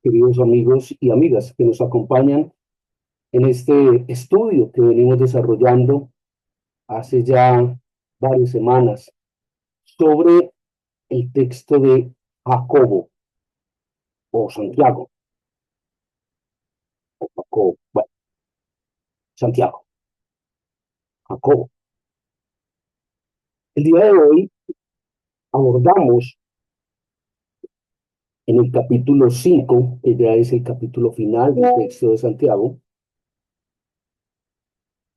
queridos amigos y amigas que nos acompañan en este estudio que venimos desarrollando hace ya varias semanas sobre el texto de Jacobo o Santiago, o Jacobo, bueno, Santiago, Jacobo. El día de hoy abordamos en el capítulo 5, que ya es el capítulo final del texto de Santiago,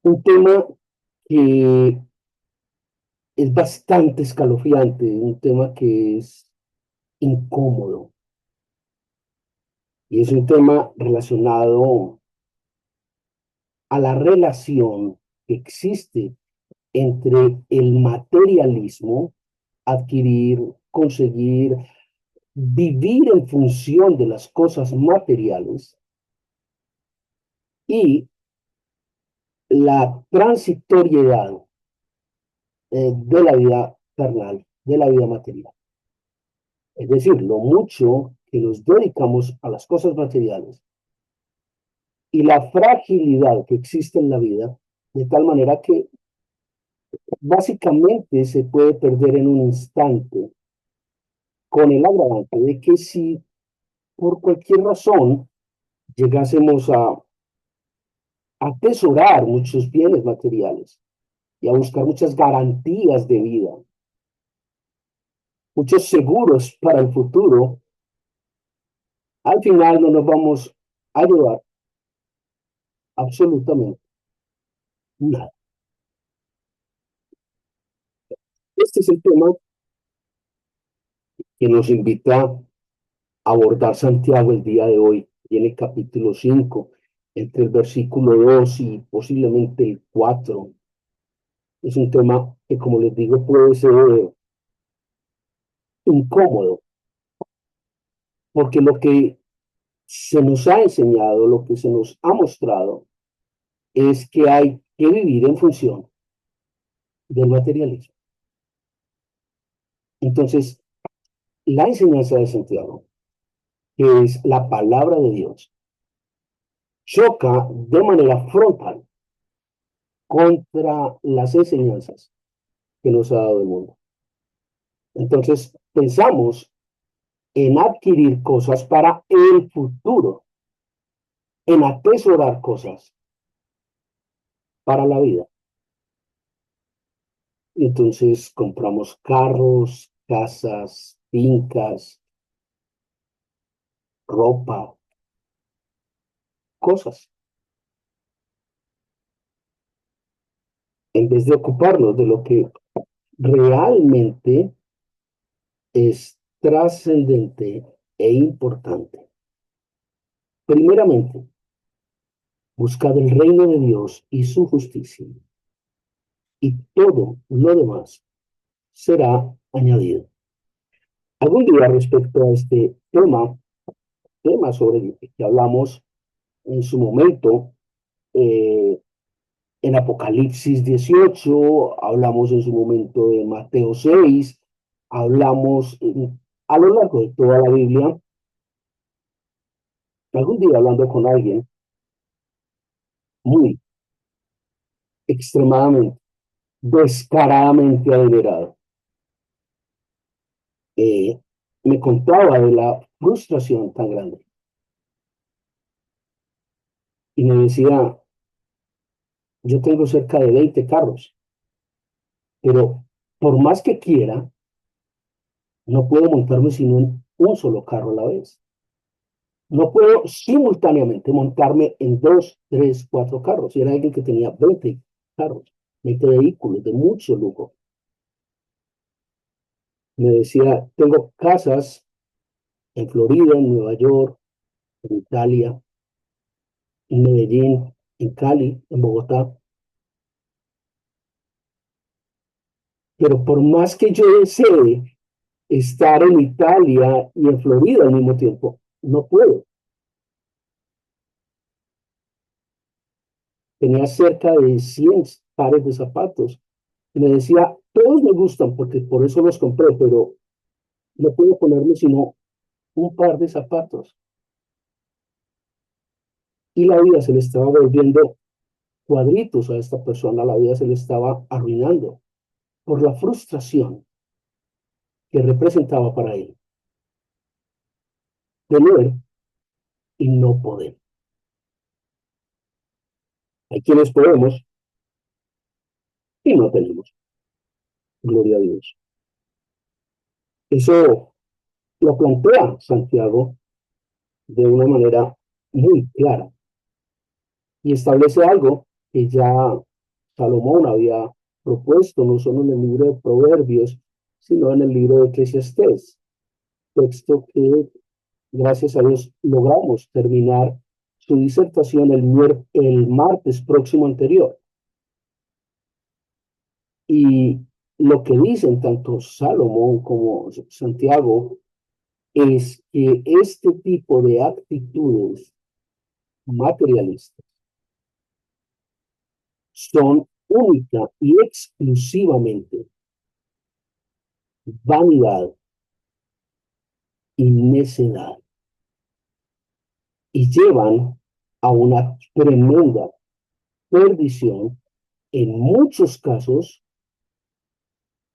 un tema que es bastante escalofriante, un tema que es incómodo. Y es un tema relacionado a la relación que existe entre el materialismo, adquirir, conseguir, vivir en función de las cosas materiales y la transitoriedad de la vida carnal, de la vida material. Es decir, lo mucho que nos dedicamos a las cosas materiales y la fragilidad que existe en la vida, de tal manera que básicamente se puede perder en un instante, con el agravante de que si por cualquier razón llegásemos a atesorar muchos bienes materiales y a buscar muchas garantías de vida, muchos seguros para el futuro, al final no nos vamos a ayudar absolutamente nada. Este es el tema que nos invita a abordar Santiago el día de hoy, y en el capítulo 5, entre el versículo 2 y posiblemente el 4. Es un tema que, como les digo, puede ser incómodo, porque lo que se nos ha enseñado, lo que se nos ha mostrado, es que hay que vivir en función del materialismo. Entonces, la enseñanza de Santiago, que es la palabra de Dios, choca de manera frontal contra las enseñanzas que nos ha dado el mundo. Entonces, pensamos en adquirir cosas para el futuro, en atesorar cosas para la vida. Entonces compramos carros, casas, fincas, ropa, cosas, en vez de ocuparnos de lo que realmente es trascendente e importante. Primeramente, buscad el reino de Dios y su justicia, y todo lo demás será añadido. Algún día respecto a este tema sobre el que hablamos en su momento, eh, en Apocalipsis 18, hablamos en su momento de Mateo 6, hablamos a lo largo de toda la Biblia. Algún día hablando con alguien muy extremadamente, descaradamente adinerado, eh, me contaba de la frustración tan grande y me decía, yo tengo cerca de 20 carros, pero por más que quiera, no puedo montarme sino en un solo carro a la vez. No puedo simultáneamente montarme en dos, tres, cuatro carros. Y era alguien que tenía 20 carros, 20 vehículos de mucho lujo. Me decía, tengo casas en Florida, en Nueva York, en Italia, en Medellín, en Cali, en Bogotá. Pero por más que yo desee estar en Italia y en Florida al mismo tiempo, no puedo. Tenía cerca de 100 pares de zapatos. Y me decía, todos me gustan porque por eso los compré, pero no puedo ponerme sino un par de zapatos. y la vida se le estaba volviendo cuadritos a esta persona, la vida se le estaba arruinando por la frustración que representaba para él tener y no poder. Hay quienes podemos y no tenemos, gloria a Dios. Eso lo plantea Santiago de una manera muy clara y establece algo que ya Salomón había propuesto, no solo en el libro de Proverbios, sino en el libro de Eclesiastés, texto que, gracias a Dios, logramos terminar su disertación el martes próximo anterior. Y lo que dicen tanto Salomón como Santiago es que este tipo de actitudes materialistas son única y exclusivamente vanidad y necedad y llevan a una tremenda perdición, en muchos casos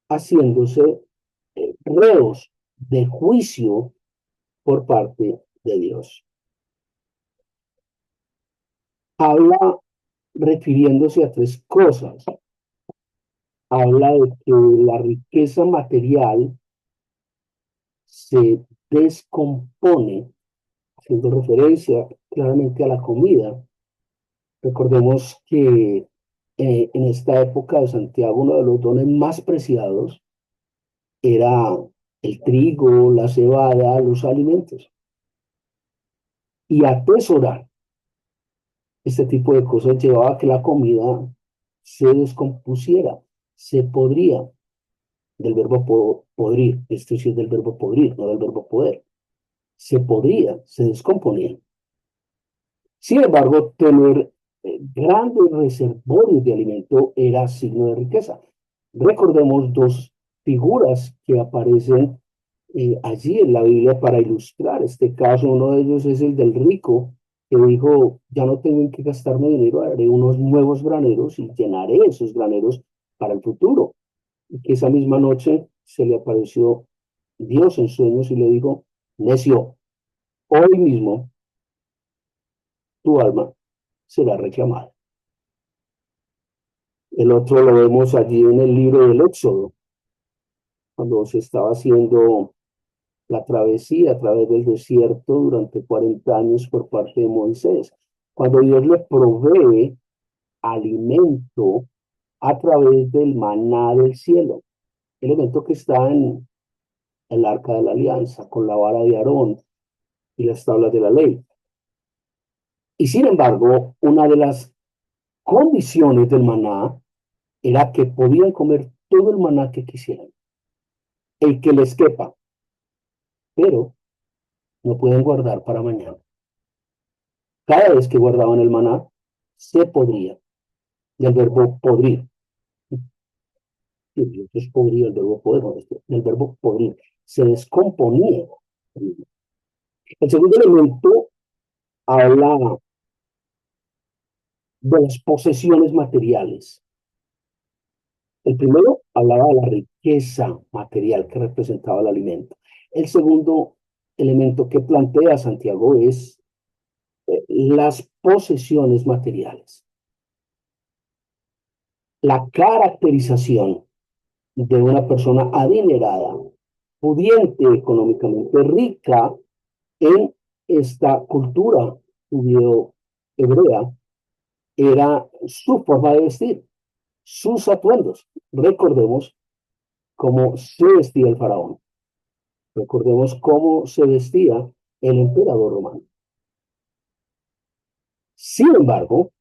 haciéndose reos de juicio por parte de Dios. Habla refiriéndose a tres cosas. Habla de que la riqueza material se descompone, haciendo referencia claramente a la comida. Recordemos que en esta época de Santiago uno de los dones más preciados era el trigo, la cebada, los alimentos. Y atesorar este tipo de cosas llevaba a que la comida se descompusiera, se podría, del verbo podrir, esto sí es del verbo podrir, no del verbo poder, se podría, se descomponía. Sin embargo, tener grandes reservorios de alimento era signo de riqueza. Recordemos dos figuras que aparecen allí en la Biblia para ilustrar este caso. Uno de ellos es el del rico que dijo, ya no tengo en qué gastarme dinero, haré unos nuevos graneros y llenaré esos graneros para el futuro. Y que esa misma noche se le apareció Dios en sueños y le dijo, necio, hoy mismo tu alma será reclamada. El otro lo vemos allí en el libro del Éxodo, cuando se estaba haciendo la travesía a través del desierto durante 40 años por parte de Moisés. Cuando Dios le provee alimento a través del maná del cielo, elemento que está en el arca de la alianza, con la vara de Aarón y las tablas de la ley. Y sin embargo, una de las condiciones del maná era que podían comer todo el maná que quisieran, el que les quepa, pero no pueden guardar para mañana. Cada vez que guardaban el maná, se podría, del verbo podrir. Y entonces podría el verbo poder, del verbo podrir. Se descomponía. El segundo elemento habla de las posesiones materiales. El primero hablaba de la riqueza material que representaba el alimento. El segundo elemento que plantea Santiago es las posesiones materiales. La caracterización de una persona adinerada, pudiente económicamente, rica en esta cultura judío-hebrea, era su forma de vestir, sus atuendos. Recordemos cómo se vestía el faraón. Recordemos cómo se vestía el emperador romano. Sin embargo,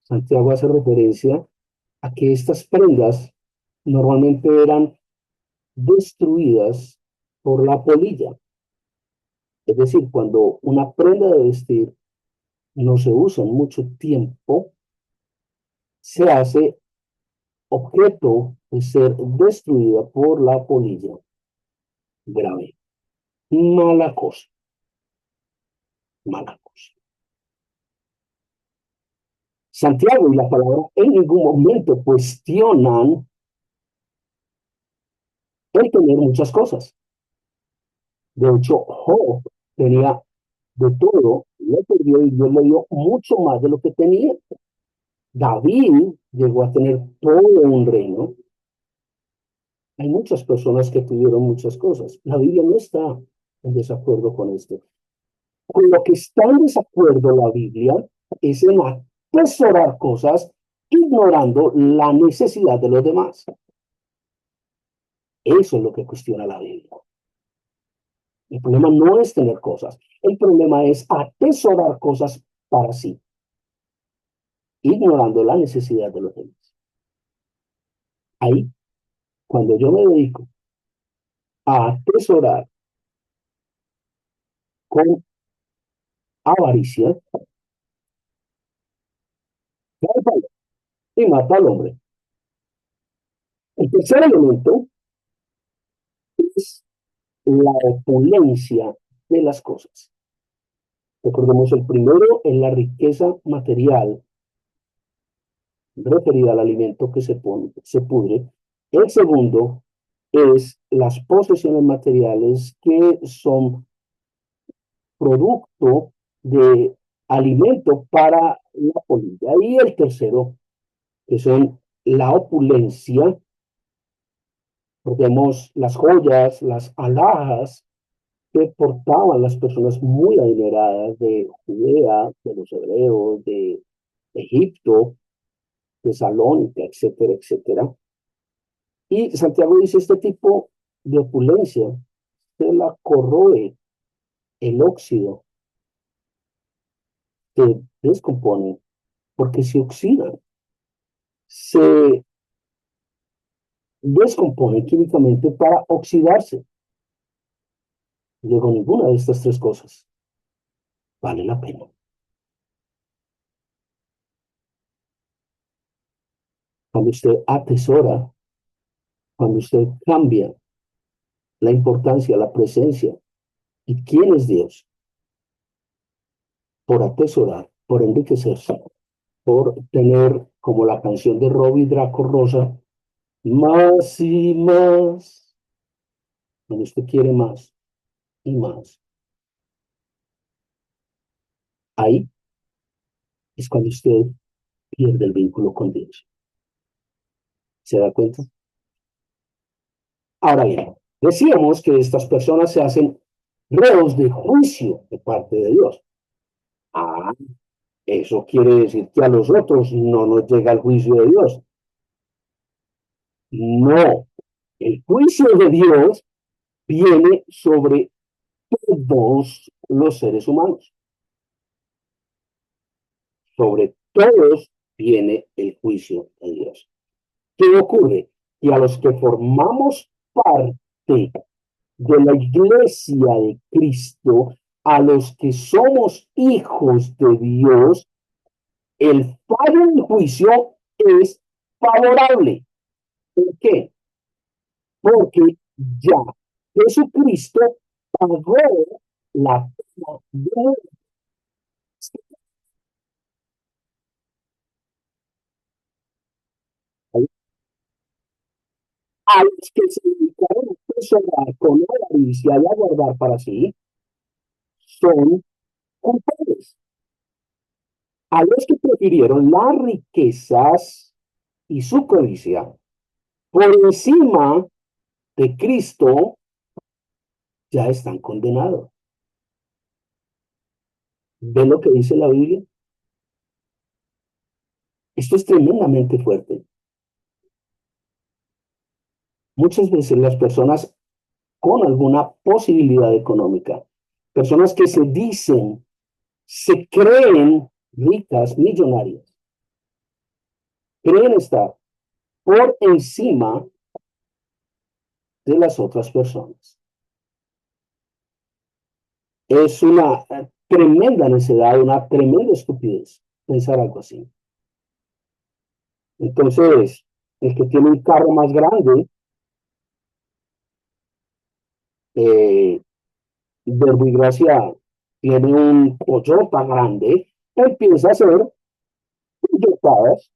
Santiago hace referencia a que estas prendas normalmente eran destruidas por la polilla. Es decir, cuando una prenda de vestir no se usa en mucho tiempo, se hace objeto de ser destruida por la polilla. Grave. Mala cosa. Mala cosa. Santiago y la palabra en ningún momento cuestionan el tener muchas cosas. De hecho, Job tenía de todo, lo perdió y Dios le dio mucho más de lo que tenía. David llegó a tener todo un reino. Hay muchas personas que tuvieron muchas cosas. La Biblia no está en desacuerdo con esto. Con lo que está en desacuerdo la Biblia es en atesorar cosas ignorando la necesidad de los demás. Eso es lo que cuestiona la Biblia. El problema no es tener cosas, el problema es atesorar cosas para sí, ignorando la necesidad de los demás. Ahí, cuando yo me dedico a atesorar con avaricia, y mata al hombre. El tercer elemento es la opulencia de las cosas. Recordemos, el primero es la riqueza material referida al alimento que se pudre. El segundo es las posesiones materiales que son producto de alimento para la polilla. Y el tercero, que son la opulencia, vemos las joyas, las alhajas que portaban las personas muy adineradas de Judea, de los hebreos, de Egipto, de Salónica, etcétera, etcétera. Y Santiago dice, este tipo de opulencia se la corroe el óxido, se descompone porque se oxidan, se descompone químicamente para oxidarse. Luego, ninguna de estas tres cosas vale la pena. Cuando usted atesora, cuando usted cambia la importancia, la presencia y quién es Dios por atesorar, por enriquecerse, por tener, como la canción de Robbie Draco Rosa, más y más. Cuando usted quiere más y más, ahí es cuando usted pierde el vínculo con Dios. ¿Se da cuenta? Ahora bien, decíamos que estas personas se hacen reos de juicio de parte de Dios. Ah, eso quiere decir que a los otros no nos llega el juicio de Dios. No, el juicio de Dios viene sobre todos los seres humanos. Sobre todos viene el juicio de Dios. ¿Qué ocurre? Que a los que formamos parte de la iglesia de Cristo, a los que somos hijos de Dios, el fallo del juicio es favorable. ¿Por qué? Porque ya Jesucristo pagó la pena de a los que se dedicaron a atesorar con avaricia y a guardar para sí, son culpables. A los que prefirieron las riquezas y su codicia por encima de Cristo, ya están condenados. ¿Ven lo que dice la Biblia? Esto es tremendamente fuerte. Muchas veces las personas con alguna posibilidad económica, personas que se dicen, se creen ricas, millonarias, creen estar por encima de las otras personas. Es una tremenda necedad, una tremenda estupidez pensar algo así. Entonces, el que tiene un carro más grande, eh, Verbo y Gracia tiene un Toyota grande, empieza a ser adineradas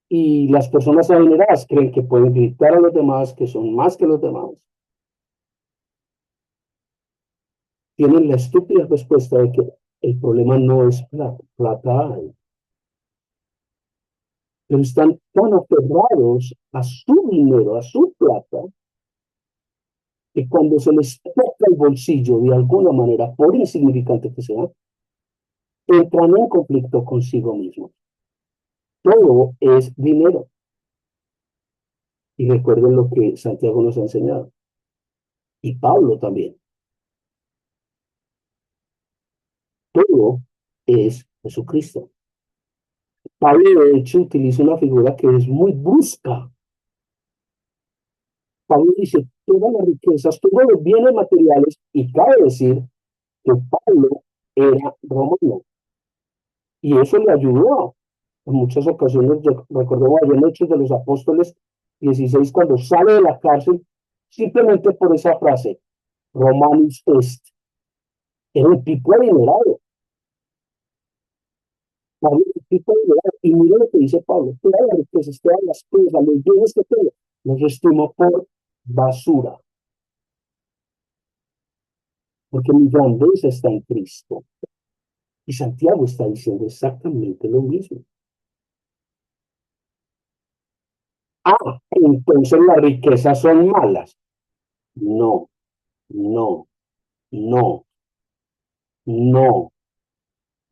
y las personas adineradas creen que pueden gritar a los demás, que son más que los demás. Tienen la estúpida respuesta de que el problema no es plata, plata hay. Pero están tan aferrados a su dinero, a su plata, que cuando se les toca el bolsillo de alguna manera, por insignificante que sea, entran en conflicto consigo mismos. Todo es dinero. Y recuerden lo que Santiago nos ha enseñado. Y Pablo también. Todo es Jesucristo. Pablo, de hecho, utiliza una figura que es muy brusca. Pablo dice, todas las riquezas, todos los bienes materiales, y cabe decir que Pablo era romano. Y eso le ayudó en muchas ocasiones. Recordemos allá en Hechos de los Apóstoles 16, cuando sale de la cárcel, simplemente por esa frase, Romanus est. Era un tipo adinerado. Pablo era un tipo adinerado. Y mira lo que dice Pablo, todas las riquezas, todas las cosas, los bienes que tengo, los estimo por basura. Porque mi grandeza está en Cristo. Y Santiago está diciendo exactamente lo mismo. Ah, entonces las riquezas son malas. No, no, no, no,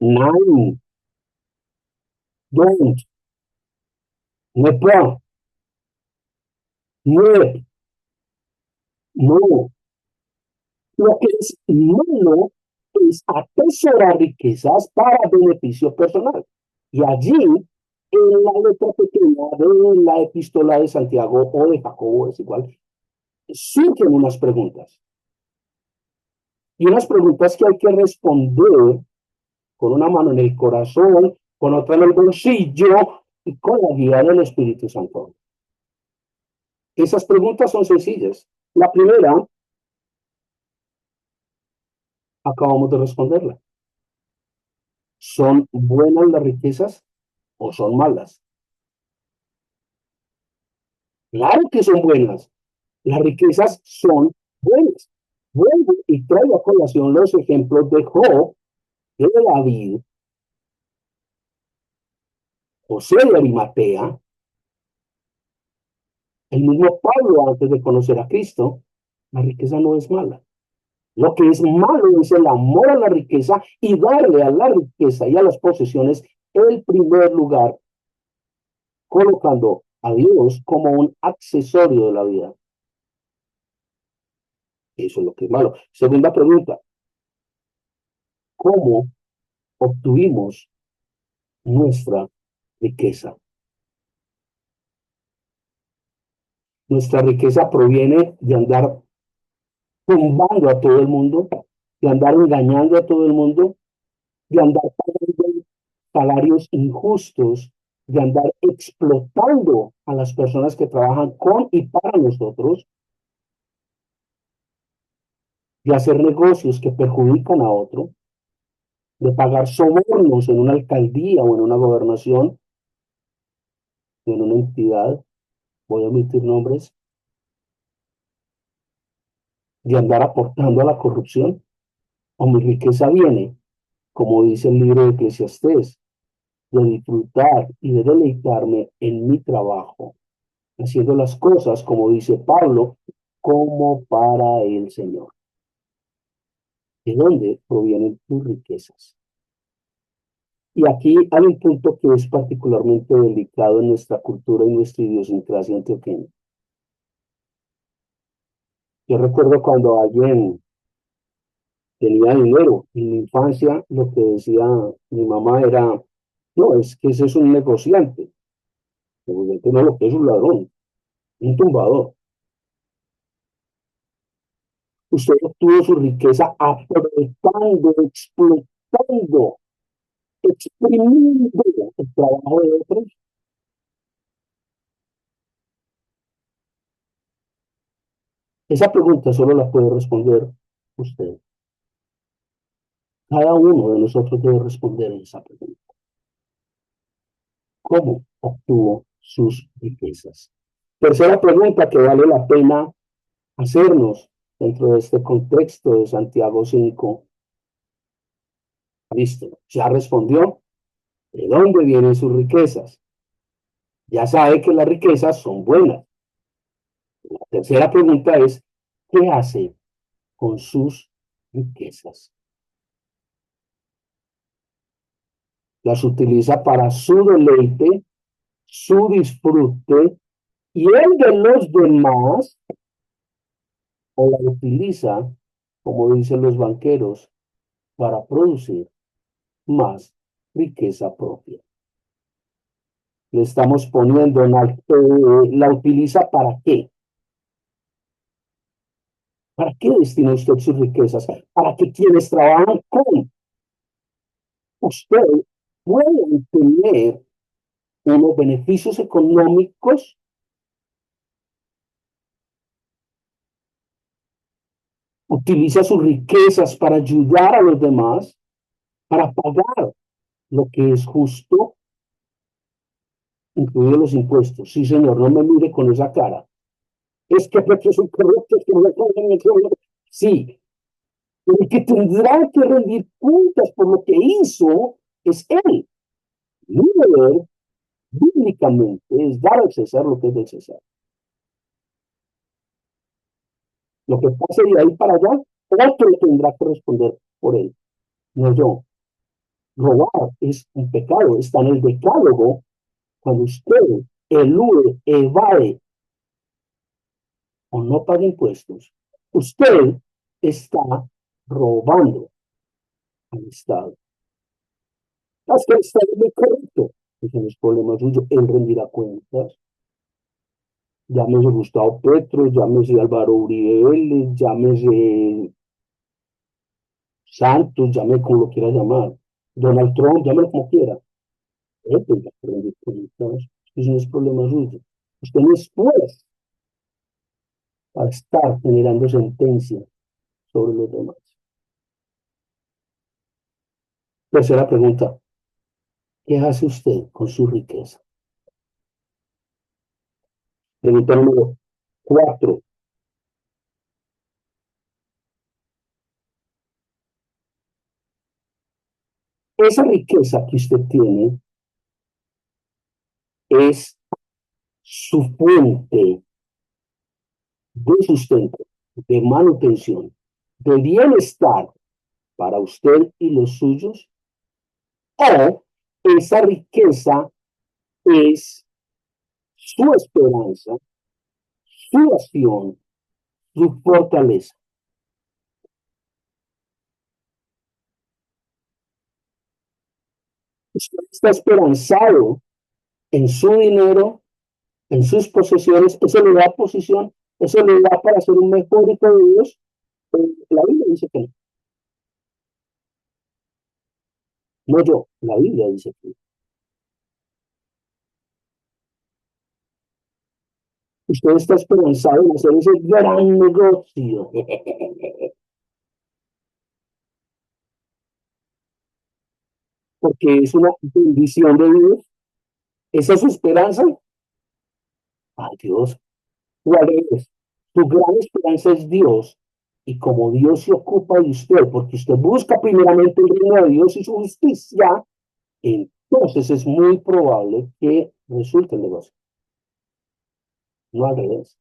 nine, don't, ne pas, no, no. Lo que es malo es atesorar riquezas para beneficio personal. Y allí, en la letra pequeña de la epístola de Santiago o de Jacobo, es igual, surgen unas preguntas. Y unas preguntas que hay que responder con una mano en el corazón, con otra en el bolsillo y con la guía del Espíritu Santo. Esas preguntas son sencillas. La primera, acabamos de responderla. ¿Son buenas las riquezas o son malas? Claro que son buenas. Las riquezas son buenas. Vuelvo y traigo a colación los ejemplos de Job, de David, José de Arimatea, el mismo Pablo antes de conocer a Cristo. La riqueza no es mala. Lo que es malo es el amor a la riqueza y darle a la riqueza y a las posesiones el primer lugar, colocando a Dios como un accesorio de la vida. Eso es lo que es malo. Segunda pregunta, ¿cómo obtuvimos nuestra riqueza? Nuestra riqueza proviene de andar tumbando a todo el mundo, de andar engañando a todo el mundo, de andar pagando salarios injustos, de andar explotando a las personas que trabajan con y para nosotros, de hacer negocios que perjudican a otro, de pagar sobornos en una alcaldía o en una gobernación, o en una entidad, voy a omitir nombres, de andar aportando a la corrupción, o mi riqueza viene, como dice el libro de Eclesiastés, de disfrutar y de deleitarme en mi trabajo, haciendo las cosas, como dice Pablo, como para el Señor. ¿De dónde provienen tus riquezas? Y aquí hay un punto que es particularmente delicado en nuestra cultura y nuestra idiosincrasia antioqueña. Yo recuerdo cuando alguien tenía dinero en mi infancia, lo que decía mi mamá era, no, es que ese es un negociante. Negociante no, lo que es un ladrón, un tumbador. Usted obtuvo su riqueza aprovechando, explotando, exprimiendo el trabajo de otros. Esa pregunta solo la puede responder usted. Cada uno de nosotros debe responder esa pregunta. cómo obtuvo sus riquezas. Tercera pregunta que vale la pena hacernos dentro de este contexto de Santiago 5. Listo, ya respondió. ¿De dónde vienen sus riquezas? Ya sabe que las riquezas son buenas. La tercera pregunta es, ¿qué hace con sus riquezas? Las utiliza para su deleite, su disfrute y el de los demás, o la utiliza, como dicen los banqueros, para producir más riqueza propia. Le estamos poniendo, la utiliza para qué. ¿Para qué destina usted sus riquezas? Para que quienes trabajan con usted puedan tener unos beneficios económicos. Utiliza sus riquezas para ayudar a los demás, para pagar lo que es justo, incluidos los impuestos. Sí, señor, no me mire con esa cara. Es que porque son corruptos, que no me sí, el que tendrá que rendir cuentas por lo que hizo es él. Mi deber, bíblicamente, es dar al César lo que es del César. Lo que pase de ahí para allá, otro tendrá que responder por él, no yo. Robar es un pecado, está en el decálogo. Cuando usted elude, evade o no paga impuestos, usted está robando al Estado. Es que el Estado es muy correcto. Ese no es problema suyo, él rendirá cuentas. Llámese Gustavo Petro, llámese Álvaro Uribe Vélez, llámese Santos, llámese como lo quiera llamar. Donald Trump, llámelo como quiera. Él tendrá que rendir cuentas. Eso no es problema suyo. Usted no es juez para estar generando sentencia sobre los demás. Tercera pregunta, ¿qué hace usted con su riqueza? Pregunta número 4. Esa riqueza que usted tiene es su fuente de sustento, de manutención, de bienestar para usted y los suyos, o esa riqueza es su esperanza, su acción, su fortaleza. Usted está esperanzado en su dinero, en sus posesiones, eso le da posición, eso le da para ser un mejor hijo de Dios. La Biblia dice que no, no yo, la Biblia dice que no. Usted está esperanzado en hacer ese gran negocio, porque es una bendición de Dios. Esa es su esperanza. Ay, Dios, ¿cuál es? Su gran esperanza es Dios. Y como Dios se ocupa de usted, porque usted busca primeramente el reino de Dios y su justicia, entonces es muy probable que resulte el negocio. No al revés.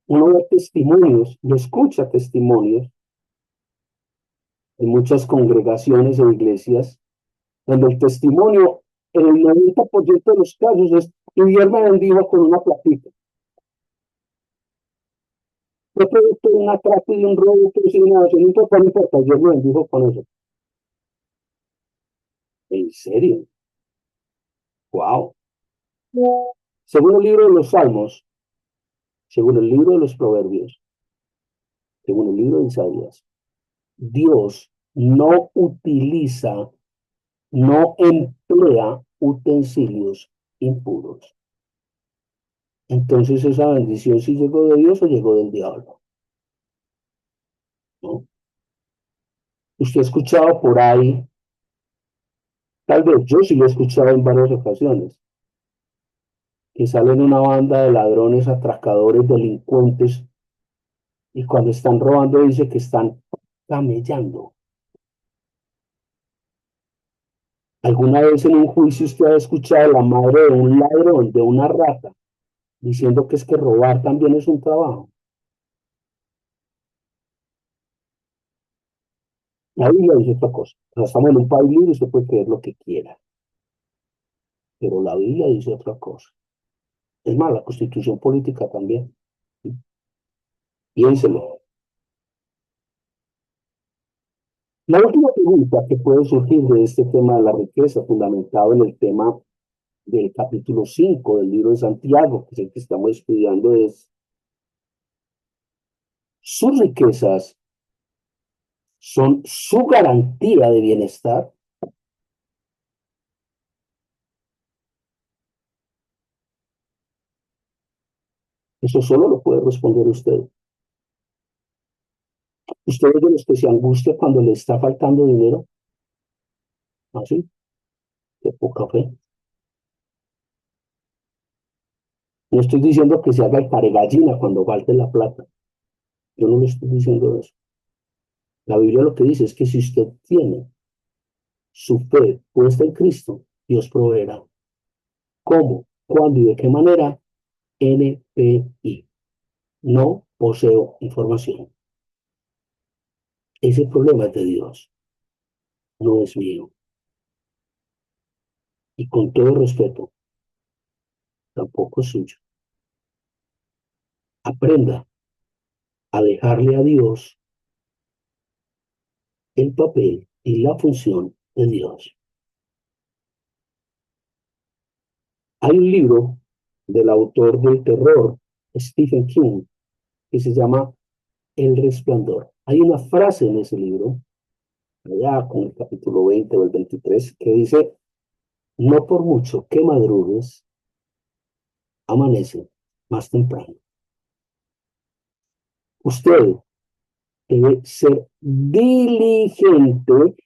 Uno ve testimonios y escucha testimonios en muchas congregaciones o iglesias, donde el testimonio, en el 90% de los casos, es: y Dios me bendijo con una platita. Fue producto de un atraco y de un robo, pero sin nada, no importa, no importa, Dios me bendijo con eso. ¿En serio? ¡Wow! Según el libro de los Salmos, según el libro de los Proverbios, según el libro de Isaías, Dios no utiliza, no emplea utensilios impuros. Entonces esa bendición sí llegó de Dios o llegó del diablo, ¿no? Usted ha escuchado por ahí Tal vez yo sí lo he escuchado en varias ocasiones, que salen una banda de ladrones, atracadores, delincuentes, y cuando están robando dice que están camellando. ¿Alguna vez en un juicio usted ha escuchado a la madre de un ladrón, de una rata, diciendo que es que robar también es un trabajo? La Biblia dice otra cosa. O sea, estamos en un país libre y usted puede creer lo que quiera, pero la Biblia dice otra cosa. Es más, la constitución política también. Piénselo. La última pregunta que puede surgir de este tema de la riqueza, fundamentado en el tema del capítulo 5 del libro de Santiago, que es el que estamos estudiando, es, ¿sus riquezas son su garantía de bienestar? Eso solo lo puede responder usted. ¿Usted es de los que se angustia cuando le está faltando dinero? ¿Así? Qué poca fe. No estoy diciendo que se haga el paregallina cuando falte la plata. Yo no le estoy diciendo eso. La Biblia lo que dice es que si usted tiene su fe puesta en Cristo, Dios proveerá. ¿Cómo? ¿Cuándo y de qué manera? NPI. No poseo información. Ese problema es de Dios, no es mío. Y con todo respeto, tampoco es suyo. Aprenda a dejarle a Dios el papel y la función de Dios. Hay un libro del autor del terror, Stephen King, que se llama El Resplandor. Hay una frase en ese libro, allá con el capítulo 20 o el 23, que dice, no por mucho que madrugues, amanece más temprano. Usted debe ser diligente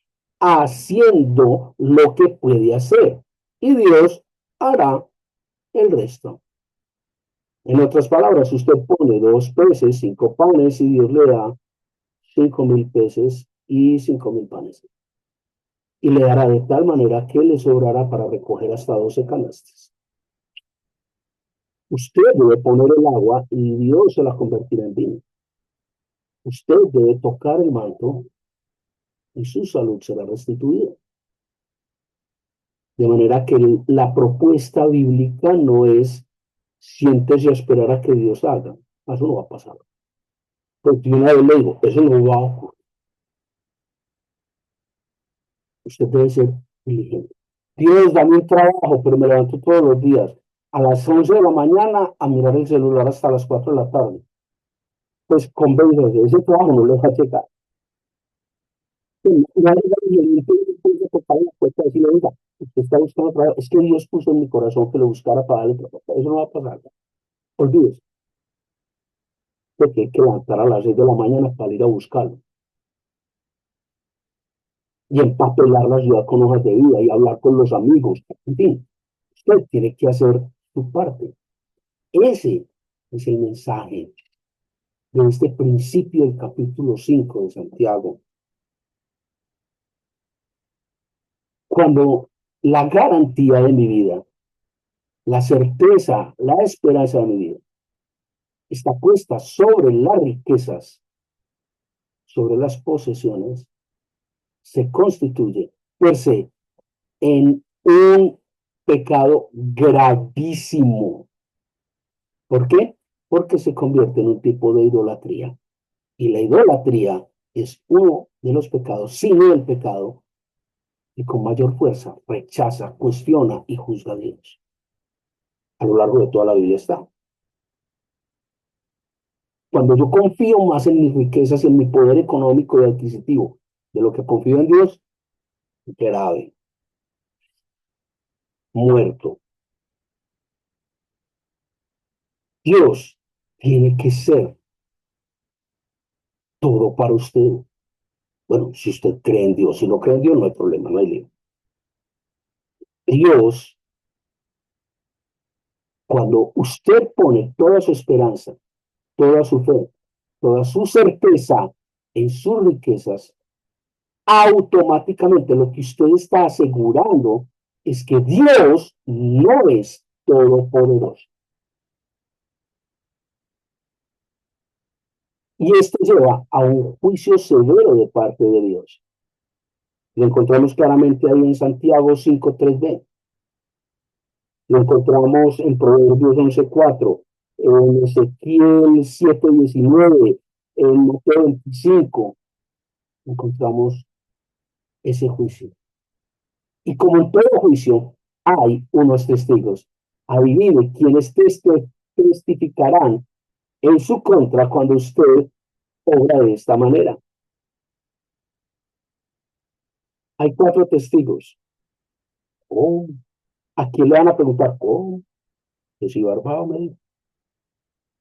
haciendo lo que puede hacer y Dios hará el resto. En otras palabras, usted pone 2 peces, 5 panes y Dios le da 5.000 peces y 5.000 panes. Y le dará de tal manera que le sobrará para recoger hasta 12 canastas. Usted debe poner el agua y Dios se la convertirá en vino. Usted debe tocar el manto y su salud será restituida. De manera que la propuesta bíblica no es siéntese a esperar a que Dios haga. Eso no va a pasar. Porque una vez le digo, eso no va a ocurrir. Usted debe ser diligente. Dios, dame un trabajo, pero me levanto todos los días a las 11 de la mañana a mirar el celular hasta las 4 de la tarde. Pues convénzase, ese trabajo no le va a llegar. Usted está buscando trabajo. Es que Dios puso en mi corazón que lo buscara para darle trabajo. Eso no va a pasar. Olvídese, porque hay que levantar a las 6 de la mañana para ir a buscarlo y empapelar la ciudad con hojas de vida y hablar con los amigos. En fin, usted tiene que hacer su parte. Ese es el mensaje de este principio del capítulo 5 de Santiago. Cuando la garantía de mi vida, la certeza, la esperanza de mi vida está puesta sobre las riquezas, sobre las posesiones, se constituye per se en un pecado gravísimo. ¿Por qué? Porque se convierte en un tipo de idolatría. Y la idolatría es uno de los pecados, sino el pecado, y con mayor fuerza rechaza, cuestiona y juzga a Dios. A lo largo de toda la Biblia está. Cuando yo confío más en mis riquezas, en mi poder económico y adquisitivo, de lo que confío en Dios, grave, muerto. Dios tiene que ser todo para usted. Bueno, si usted cree en Dios, si no cree en Dios, no hay problema, no hay lío. Dios, cuando usted pone toda su esperanza, toda su fe, toda su certeza en sus riquezas, automáticamente lo que usted está asegurando es que Dios no es todopoderoso. Y esto lleva a un juicio severo de parte de Dios. Lo encontramos claramente ahí en Santiago 5:3b. Lo encontramos en Proverbios 11:4, en Ezequiel 7:19, en Mateo 25. Encontramos ese juicio. Y como en todo juicio, hay unos testigos. Adivine quiénes testificarán en su contra cuando usted obra de esta manera. Hay 4 testigos. Oh, ¿a quién le van a preguntar? Oh, yo soy barbado, me dijo.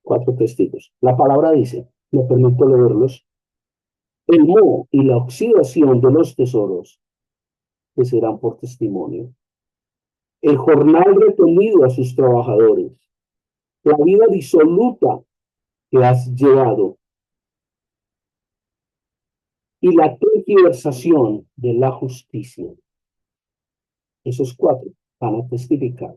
4 testigos. La palabra dice, me permito leerlos, el moho y la oxidación de los tesoros que serán por testimonio, el jornal retenido a sus trabajadores, la vida disoluta que has llevado y la tergiversación de la justicia. Esos 4 van a testificar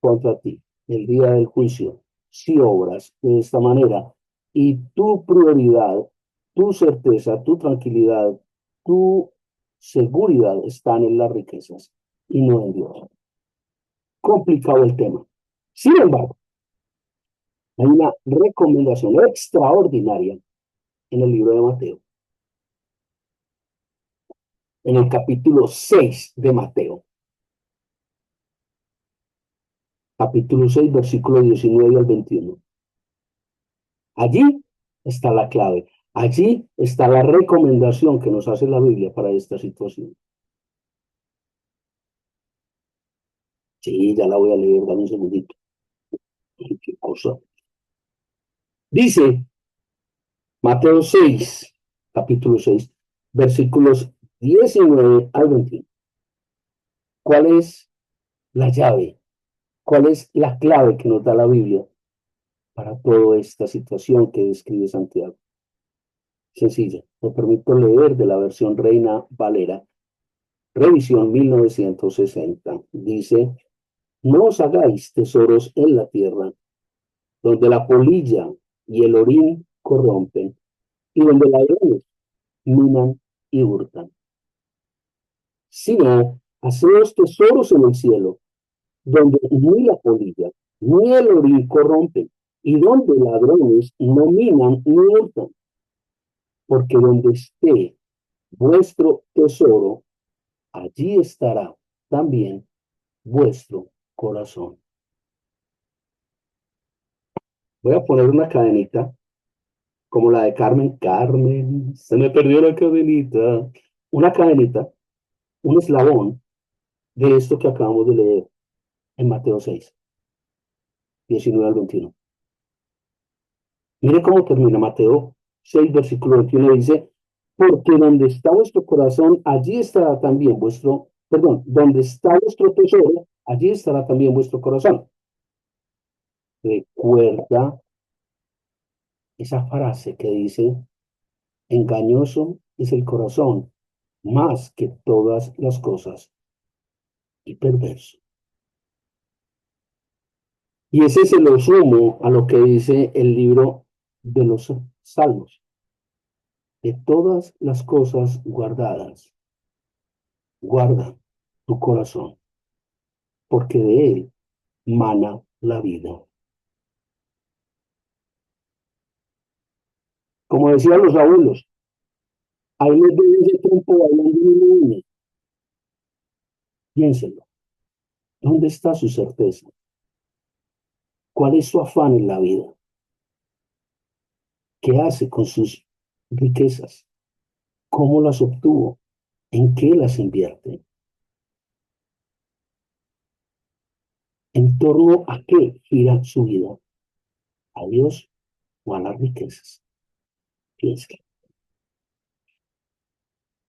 contra ti el día del juicio si obras de esta manera y tu prioridad, tu certeza, tu tranquilidad, tu seguridad están en las riquezas y no en Dios. Complicado el tema. Sin embargo, hay una recomendación extraordinaria en el libro de Mateo, en el capítulo 6 de Mateo. Capítulo 6, versículo 19 al 21. Allí está la clave. Allí está la recomendación que nos hace la Biblia para esta situación. Sí, ya la voy a leer, dame un segundito. ¿Qué cosa? Dice Mateo 6, capítulo 6, versículos 19 al 21. ¿Cuál es la llave? ¿Cuál es la clave que nos da la Biblia para toda esta situación que describe Santiago? Sencilla. Me permito leer de la versión Reina Valera, revisión 1960. Dice, no os hagáis tesoros en la tierra, donde la polilla y el orín corrompen, y donde ladrones minan y hurtan, sino haceos tesoros en el cielo, donde ni la polilla ni el orín corrompen, y donde ladrones no minan ni hurtan, porque donde esté vuestro tesoro, allí estará también vuestro corazón. Voy a poner una cadenita como la de Carmen. Carmen, se me perdió la cadenita. Una cadenita, un eslabón de esto que acabamos de leer en Mateo 6, 19 al 21. Mire cómo termina Mateo 6, versículo 21. Dice, porque donde está vuestro corazón, allí estará también donde está vuestro tesoro, allí estará también vuestro corazón. Recuerda esa frase que dice, engañoso es el corazón más que todas las cosas y perverso. Y ese se lo sumo a lo que dice el libro de los Salmos. De todas las cosas guardadas, guarda tu corazón, porque de él mana la vida. Como decían los abuelos, ahí les doy ese tiempo hablando de un niño. Piénselo. ¿Dónde está su certeza? ¿Cuál es su afán en la vida? ¿Qué hace con sus riquezas? ¿Cómo las obtuvo? ¿En qué las invierte? ¿En torno a qué gira su vida? ¿A Dios o a las riquezas? Piénselo.